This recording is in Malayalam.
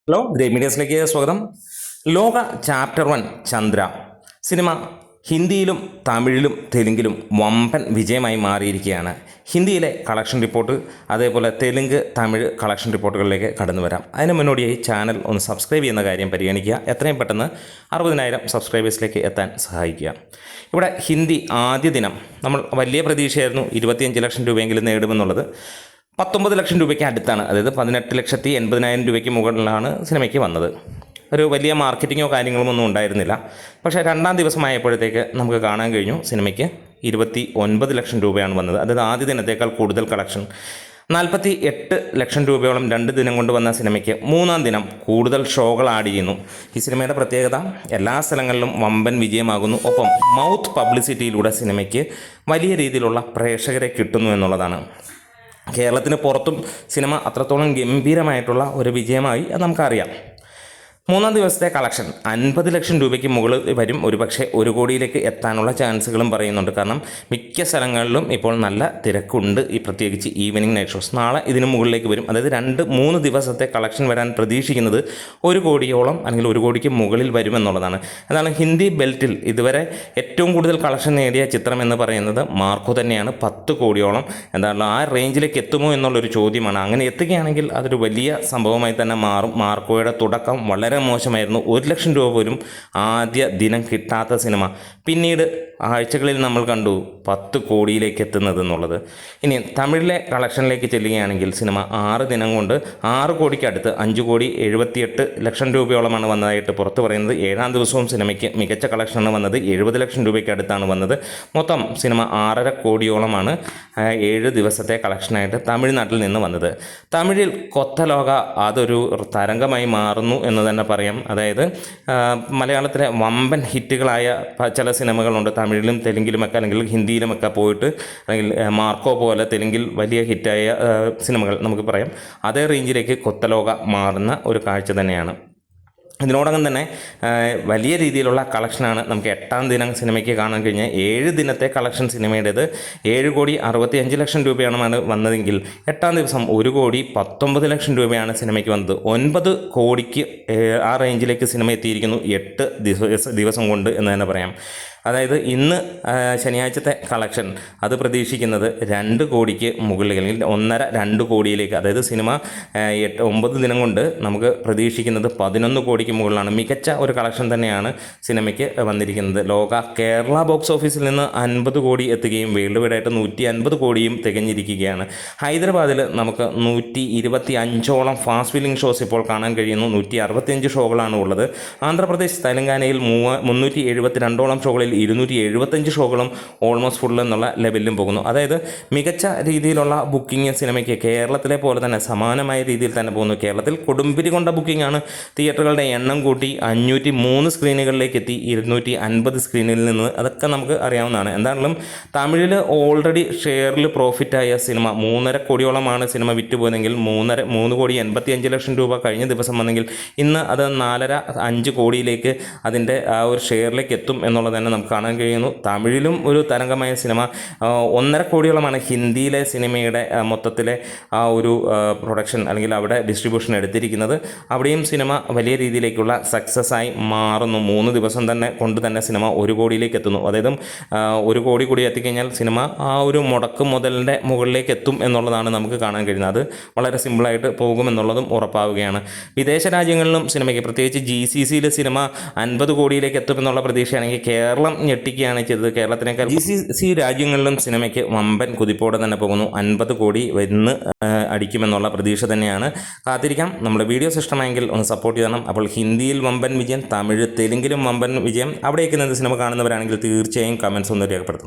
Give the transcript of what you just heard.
ഹലോ ഗ്രേറ്റ് മീഡിയസിലേക്ക് സ്വാഗതം. ലോക ചാപ്റ്റർ 1 ചന്ദ്ര സിനിമ ഹിന്ദിയിലും തമിഴിലും തെലുങ്കിലും വമ്പൻ വിജയമായി മാറിയിരിക്കുകയാണ്. ഹിന്ദിയിലെ കളക്ഷൻ റിപ്പോർട്ട്, അതേപോലെ തെലുങ്ക് തമിഴ് കളക്ഷൻ റിപ്പോർട്ടുകളിലേക്ക് കടന്നു വരാം. അതിന് മുന്നോടിയായി ചാനൽ ഒന്ന് സബ്സ്ക്രൈബ് ചെയ്യുന്ന കാര്യം പരിഗണിക്കുക. എത്രയും പെട്ടെന്ന് 60,000 സബ്സ്ക്രൈബേഴ്സിലേക്ക് എത്താൻ സഹായിക്കുക. ഇവിടെ ഹിന്ദി ആദ്യ ദിനം നമ്മൾ വലിയ പ്രതീക്ഷയായിരുന്നു 25 ലക്ഷം രൂപയെങ്കിലും നേടുമെന്നുള്ളത്. 19 ലക്ഷം രൂപയ്ക്ക് അടുത്താണ്, അതായത് 18,80,000 രൂപയ്ക്ക് മുകളിലാണ് സിനിമയ്ക്ക് വന്നത്. ഒരു വലിയ മാർക്കറ്റിങ്ങോ കാര്യങ്ങളോ ഒന്നും ഉണ്ടായിരുന്നില്ല. പക്ഷേ രണ്ടാം ദിവസമായപ്പോഴത്തേക്ക് നമുക്ക് കാണാൻ കഴിഞ്ഞു സിനിമയ്ക്ക് 29 ലക്ഷം രൂപയാണ് വന്നത്. അതായത് ആദ്യ ദിനത്തേക്കാൾ കൂടുതൽ കളക്ഷൻ. 48 ലക്ഷം രൂപയോളം 2 ദിനം കൊണ്ട് വന്ന സിനിമയ്ക്ക് മൂന്നാം ദിനം കൂടുതൽ ഷോകൾ ആഡ് ചെയ്യുന്നു. ഈ സിനിമയുടെ പ്രത്യേകത എല്ലാ സ്ഥലങ്ങളിലും വമ്പൻ വിജയമാകുന്നു. ഒപ്പം മൗത്ത് പബ്ലിസിറ്റിയിലൂടെ സിനിമയ്ക്ക് വലിയ രീതിയിലുള്ള പ്രേക്ഷകരെ കിട്ടുന്നു എന്നുള്ളതാണ്. കേരളത്തിന് പുറത്തും സിനിമ അത്രത്തോളം ഗംഭീരമായിട്ടുള്ള ഒരു വിജയമായി നമുക്കറിയാം. മൂന്നാം ദിവസത്തെ കളക്ഷൻ 50 ലക്ഷം രൂപയ്ക്ക് മുകളിൽ വരും. ഒരുപക്ഷെ 1 കോടിയിലേക്ക് എത്താനുള്ള ചാൻസുകളും പറയുന്നുണ്ട്. കാരണം മിക്ക സ്ഥലങ്ങളിലും ഇപ്പോൾ നല്ല തിരക്കുണ്ട്, ഈ പ്രത്യേകിച്ച് ഈവനിങ് നൈറ്റ് ഷോസ്. നാളെ ഇതിന് മുകളിലേക്ക് വരും. അതായത് 2-3 ദിവസത്തെ കളക്ഷൻ വരാൻ പ്രതീക്ഷിക്കുന്നത് 1 കോടിയോളം അല്ലെങ്കിൽ 1 കോടിക്ക് മുകളിൽ വരുമെന്നുള്ളതാണ്. എന്നാൽ ഹിന്ദി ബെൽറ്റിൽ ഇതുവരെ ഏറ്റവും കൂടുതൽ കളക്ഷൻ നേടിയ ചിത്രം എന്ന് പറയുന്നത് മാർക്കോ തന്നെയാണ്. 10 കോടിയോളം. എന്താണ് ആ റേഞ്ചിലേക്ക് എത്തുമോ എന്നുള്ളൊരു ചോദ്യമാണ്. അങ്ങനെ എത്തുകയാണെങ്കിൽ അതൊരു വലിയ സംഭവമായി തന്നെ മാറും. മാർക്കോയുടെ തുടക്കം വളരെ മോശമായിരുന്നു. 1 ലക്ഷം രൂപ പോലും ആദ്യ ദിനം കിട്ടാത്ത സിനിമ പിന്നീട് ആഴ്ചകളിൽ നമ്മൾ കണ്ടു 10 കോടിയിലേക്ക് എത്തുന്നത് എന്നുള്ളത്. ഇനി തമിഴിലെ കളക്ഷനിലേക്ക് ചെല്ലുകയാണെങ്കിൽ സിനിമ 6 ദിനം കൊണ്ട് 6 കോടിക്ക് അടുത്ത് 5,78 ലക്ഷം രൂപയോളമാണ് വന്നതായിട്ട് പുറത്ത് പറയുന്നത്. 7-ാം ദിവസവും സിനിമയ്ക്ക് മികച്ച കളക്ഷനാണ് വന്നത്. 70 ലക്ഷം രൂപയ്ക്ക് അടുത്താണ് വന്നത്. മൊത്തം സിനിമ 6.5 കോടിയോളമാണ് 7 ദിവസത്തെ കളക്ഷനായിട്ട് തമിഴ്നാട്ടിൽ നിന്ന് വന്നത്. തമിഴിൽ കൊത്തലോക അതൊരു തരംഗമായി മാറുന്നു എന്ന് തന്നെ പറയാം. അതായത് മലയാളത്തിലെ വമ്പൻ ഹിറ്റുകളായ ചില സിനിമകളുണ്ട് തമിഴിലും തെലുങ്കിലുമൊക്കെ അല്ലെങ്കിൽ ഹിന്ദിയിലുമൊക്കെ പോയിട്ട്, അല്ലെങ്കിൽ മാർക്കോ പോലെ തെലുങ്കിൽ വലിയ ഹിറ്റായ സിനിമകൾ നമുക്ക് പറയാം. അതേ റേഞ്ചിലേക്ക് കൊത്തലോക മാറുന്ന ഒരു കാഴ്ച തന്നെയാണ്. ഇതിനോടകം തന്നെ വലിയ രീതിയിലുള്ള കളക്ഷനാണ് നമുക്ക് 8-ാം ദിനം സിനിമയ്ക്ക് കാണാൻ കഴിഞ്ഞ 7 ദിനത്തെ കളക്ഷൻ സിനിമയുടേത് 7,65 ലക്ഷം രൂപയാണ് വന്നതെങ്കിൽ 8-ാം ദിവസം 1,19 ലക്ഷം രൂപയാണ് സിനിമയ്ക്ക് വന്നത്. 9 കോടിക്ക് ആ റേഞ്ചിലേക്ക് സിനിമ എത്തിയിരിക്കുന്നു 8 ദിവസം കൊണ്ട് എന്ന് തന്നെ പറയാം. അതായത് ഇന്ന് ശനിയാഴ്ചത്തെ കളക്ഷൻ അത് പ്രതീക്ഷിക്കുന്നത് 2 കോടിക്ക് മുകളിൽ, അല്ലെങ്കിൽ 1.5-2 കോടിയിലേക്ക്. അതായത് സിനിമ 9 ദിനം കൊണ്ട് നമുക്ക് പ്രതീക്ഷിക്കുന്നത് 11 കോടിക്ക് മുകളിലാണ്. മികച്ച ഒരു കളക്ഷൻ തന്നെയാണ് സിനിമയ്ക്ക് വന്നിരിക്കുന്നത്. കേരള ബോക്സ് ഓഫീസിൽ നിന്ന് 50 കോടി എത്തുകയും വേൾഡ് വൈഡായിട്ട് 150 കോടിയും തികഞ്ഞിരിക്കുകയാണ്. ഹൈദരാബാദിൽ നമുക്ക് 125ഓളം ഫാസ്റ്റ് ഫില്ലിംഗ് ഷോസ് ഇപ്പോൾ കാണാൻ കഴിയുന്നു. 165 ഷോകളാണ് ഉള്ളത്. ആന്ധ്രാപ്രദേശ് തെലങ്കാനയിൽ 372ഓളം ഷോകളിൽ 275 ഷോകളും ഓൾമോസ്റ്റ് ഫുൾ എന്നുള്ള ലെവലിലും പോകുന്നു. അതായത് മികച്ച രീതിയിലുള്ള ബുക്കിംഗ് സിനിമയ്ക്ക് കേരളത്തിലെ പോലെ തന്നെ സമാനമായ രീതിയിൽ തന്നെ പോകുന്നു. കേരളത്തിൽ കൊടുമ്പിരി കൊണ്ട ബുക്കിംഗ് ആണ്. തിയേറ്ററുകളുടെ എണ്ണം കൂട്ടി 503 സ്ക്രീനുകളിലേക്ക് എത്തി 250 സ്ക്രീനിൽ നിന്ന്. അതൊക്കെ നമുക്ക് അറിയാവുന്നതാണ്. എന്താണെങ്കിലും തമിഴിൽ ഓൾറെഡി ഷെയറിൽ പ്രോഫിറ്റായ സിനിമ 3.5 കോടിയോളമാണ് സിനിമ വിറ്റുപോയതെങ്കിൽ 3,85 ലക്ഷം രൂപ കഴിഞ്ഞ ദിവസം വന്നെങ്കിൽ ഇന്ന് അത് 4.5 കോടിയിലേക്ക് അതിൻ്റെ ആ ഒരു ഷെയറിലേക്ക് എത്തും എന്നുള്ളത് തന്നെ നമുക്ക് കാണാൻ കഴിയുന്നു. തമിഴിലും ഒരു തരംഗമായ സിനിമ 1.5 കോടിയോളമാണ് ഹിന്ദിയിലെ സിനിമയുടെ മൊത്തത്തിലെ ആ ഒരു പ്രൊഡക്ഷൻ അല്ലെങ്കിൽ അവിടെ ഡിസ്ട്രിബ്യൂഷൻ എടുത്തിരിക്കുന്നത്. അവിടെയും സിനിമ വലിയ രീതിയിലേക്കുള്ള സക്സസ് ആയി മാറുന്നു. 3 ദിവസം തന്നെ കൊണ്ട് തന്നെ സിനിമ 1 കോടിയിലേക്ക് എത്തുന്നു. അതായത് 1 കോടി കൂടി എത്തിക്കഴിഞ്ഞാൽ സിനിമ ആ ഒരു മുടക്ക് മുതലിൻ്റെ മുകളിലേക്ക് എത്തും എന്നുള്ളതാണ് നമുക്ക് കാണാൻ കഴിയുന്നത്. അത് വളരെ സിമ്പിളായിട്ട് പോകുമെന്നുള്ളതും ഉറപ്പാവുകയാണ്. വിദേശ രാജ്യങ്ങളിലും സിനിമയ്ക്ക് പ്രത്യേകിച്ച് GCCയിൽ സിനിമ 50 കോടിയിലേക്ക് എത്തുമെന്നുള്ള പ്രതീക്ഷയാണെങ്കിൽ കേരളം ഞെട്ടിക്കുകയാണ് ചെയ്തത്. കേരളത്തിനേക്കാൾ GCC രാജ്യങ്ങളിലും സിനിമയ്ക്ക് വമ്പൻ കുതിപ്പോടെ തന്നെ പോകുന്നു. 50 കോടി വരുന്ന് അടിക്കുമെന്നുള്ള പ്രതീക്ഷ തന്നെയാണ്. കാത്തിരിക്കാം. നമ്മുടെ വീഡിയോസ് ഇഷ്ടമായെങ്കിൽ ഒന്ന് സപ്പോർട്ട് ചെയ്യണം. അപ്പോൾ ഹിന്ദിയിൽ വമ്പൻ വിജയം, തമിഴ് തെലുങ്കിലും വമ്പൻ വിജയം, അവിടേക്ക് നിന്ന് സിനിമ കാണുന്നവരാണെങ്കിൽ തീർച്ചയായും കമൻസ് ഒന്ന് രേഖപ്പെടുത്തണം.